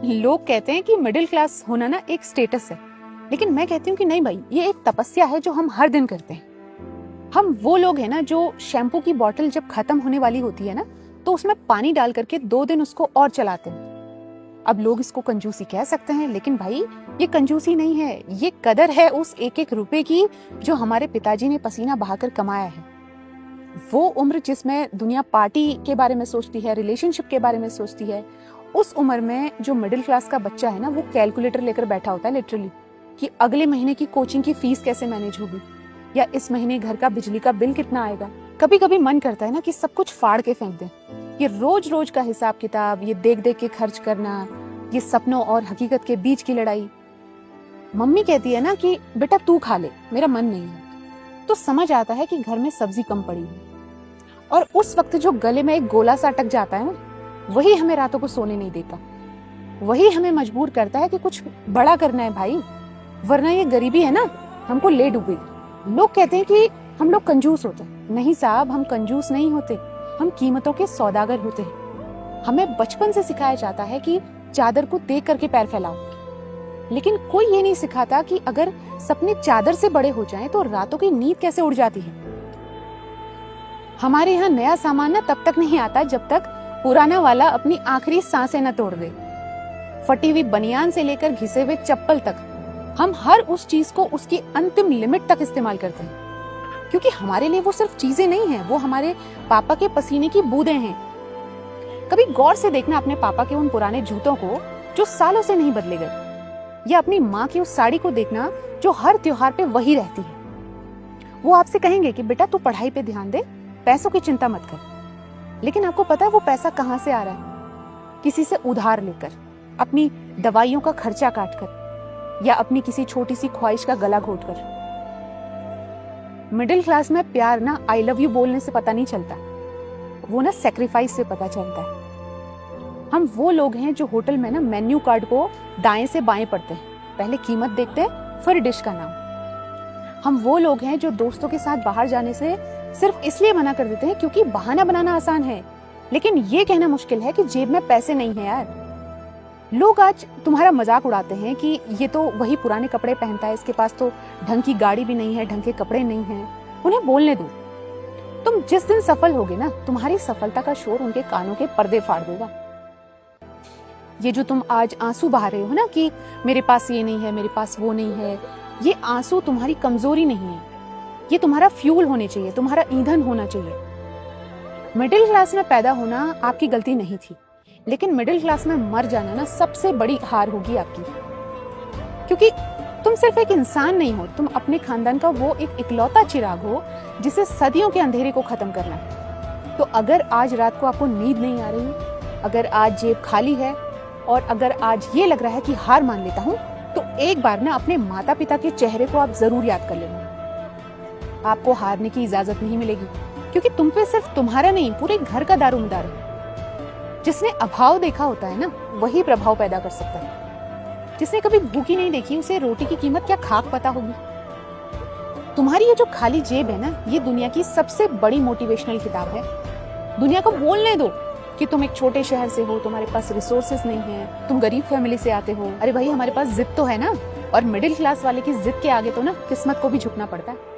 लोग कहते हैं कि मिडिल क्लास होना ना एक स्टेटस है, लेकिन मैं कहती हूँ कि नहीं भाई, ये एक तपस्या है जो हम हर दिन करते हैं। हम वो लोग हैं ना जो शैम्पू की बोतल जब खत्म होने वाली होती है ना, तो उसमें पानी डाल करके 2 दिन उसको और चलाते हैं। अब लोग इसको कंजूसी कह सकते हैं, लेकिन भाई ये कंजूसी नहीं है, ये कदर है उस एक एक रुपए की जो हमारे पिताजी ने पसीना बहाकर कमाया है। वो उम्र जिसमें दुनिया पार्टी के बारे में सोचती है, रिलेशनशिप के बारे में सोचती है, उस उम्र में जो मिडिल क्लास का बच्चा है ना, वो कैलकुलेटर लेकर बैठा होता है लिटरली, कि अगले महीने की कोचिंग की फीस कैसे मैनेज होगी, या इस महीने घर का बिजली का बिल कितना आएगा। कभी कभी मन करता है ना कि सब कुछ फाड़ के फेंक दें। ये रोज रोज का हिसाब किताब, ये देख देख के खर्च करना, ये सपनों और हकीकत के बीच की लड़ाई। मम्मी कहती है ना कि बेटा तू खा ले, मेरा मन नहीं है, तो समझ आता है कि घर में सब्जी कम पड़ी है। और उस वक्त जो गले में एक गोला सा अटक जाता है ना, वही हमें रातों को सोने नहीं देता, वही हमें मजबूर करता है कि कुछ बड़ा करना है भाई, वरना ये गरीबी है ना हमको ले डूबेगी। लोग कहते हैं कि हम लोग कंजूस होते हैं। नहीं साहब, हम कंजूस नहीं होते, हम कीमतों के सौदागर होते हैं। हमें बचपन से सिखाया जाता है कि चादर को देख करके पैर फैलाओ, लेकिन कोई ये नहीं सिखाता कि अगर सपने चादर से बड़े हो जाएं तो रातों की नींद कैसे उड़ जाती है। हमारे यहाँ नया सामान ना तब तक नहीं आता जब तक पुराना वाला अपनी आखिरी सांसें न तोड़ दे। फटी हुई बनियान से लेकर घिसे हुए चप्पल तक, हम हर उस चीज को उसकी अंतिम लिमिट तक इस्तेमाल करते हैं, क्योंकि हमारे लिए वो सिर्फ चीजें नहीं है, वो हमारे पापा के पसीने की बूंदें हैं। कभी गौर से देखना अपने पापा के उन पुराने जूतों को जो सालों से नहीं बदले गए, या अपनी माँ की उस साड़ी को देखना जो हर त्योहार पे वही रहती है। वो आपसे कहेंगे कि बेटा तू पढ़ाई पे ध्यान दे, पैसों की चिंता मत कर। लेकिन आपको पता है वो पैसा कहाँ से आ रहा है? किसी से उधार लेकर, अपनी दवाइयों का खर्चा काट कर, या अपनी किसी छोटी सी ख्वाहिश का गला घोट कर। मिडिल क्लास में प्यार ना आई लव यू बोलने से पता नहीं चलता, वो ना सेक्रीफाइस से पता चलता है। हम वो लोग हैं जो होटल में ना मेन्यू कार्ड को दाएं से बाएं पढ़ते हैं, पहले कीमत देखते हैं फिर डिश का नाम। हम वो लोग हैं जो दोस्तों के साथ बाहर जाने से सिर्फ इसलिए मना कर देते हैं क्योंकि बहाना बनाना आसान है, लेकिन ये कहना मुश्किल है कि जेब में पैसे नहीं है यार। लोग आज तुम्हारा मजाक उड़ाते हैं कि ये तो वही पुराने कपड़े पहनता है, इसके पास तो ढंग की गाड़ी भी नहीं है, ढंग के कपड़े नहीं हैं। उन्हें बोलने दो। तुम जिस दिन सफल होगे ना, तुम्हारी सफलता का शोर उनके कानों के पर्दे फाड़ देगा। ये जो तुम आज आंसू बहा रहे हो ना कि मेरे पास ये नहीं है, मेरे पास वो नहीं है, ये आंसू तुम्हारी कमजोरी नहीं है, ये तुम्हारा फ्यूल होने चाहिए, तुम्हारा ईंधन होना चाहिए। मिडिल क्लास में पैदा होना आपकी गलती नहीं थी, लेकिन मिडिल क्लास में मर जाना ना सबसे बड़ी हार होगी आपकी, क्योंकि तुम सिर्फ एक इंसान नहीं हो, तुम अपने खानदान का वो एक इकलौता चिराग हो जिसे सदियों के अंधेरे को खत्म करना है। तो अगर आज रात को आपको नींद नहीं आ रही, अगर आज जेब खाली है, और अगर आज ये लग रहा है कि हार मान लेता हूँ, तो एक बार ना अपने माता पिता के चेहरे को आप जरूर याद कर लेना। आपको हारने की इजाजत नहीं मिलेगी, क्योंकि तुम पे सिर्फ तुम्हारा नहीं, पूरे घर का दारोमदार है। जिसने अभाव देखा होता है ना, वही प्रभाव पैदा कर सकता है। जिसने कभी भूखी नहीं देखी, उसे रोटी की कीमत क्या खाक पता होगी। तुम्हारी ये जो खाली जेब है ना, ये दुनिया की सबसे बड़ी मोटिवेशनल किताब है। दुनिया को बोलने दो कि तुम एक छोटे शहर से हो, तुम्हारे पास रिसोर्सेज नहीं है, तुम गरीब फैमिली से आते हो। अरे भाई, हमारे पास जिद तो है ना, और मिडिल क्लास वाले की जिद के आगे तो ना किस्मत को भी झुकना पड़ता है।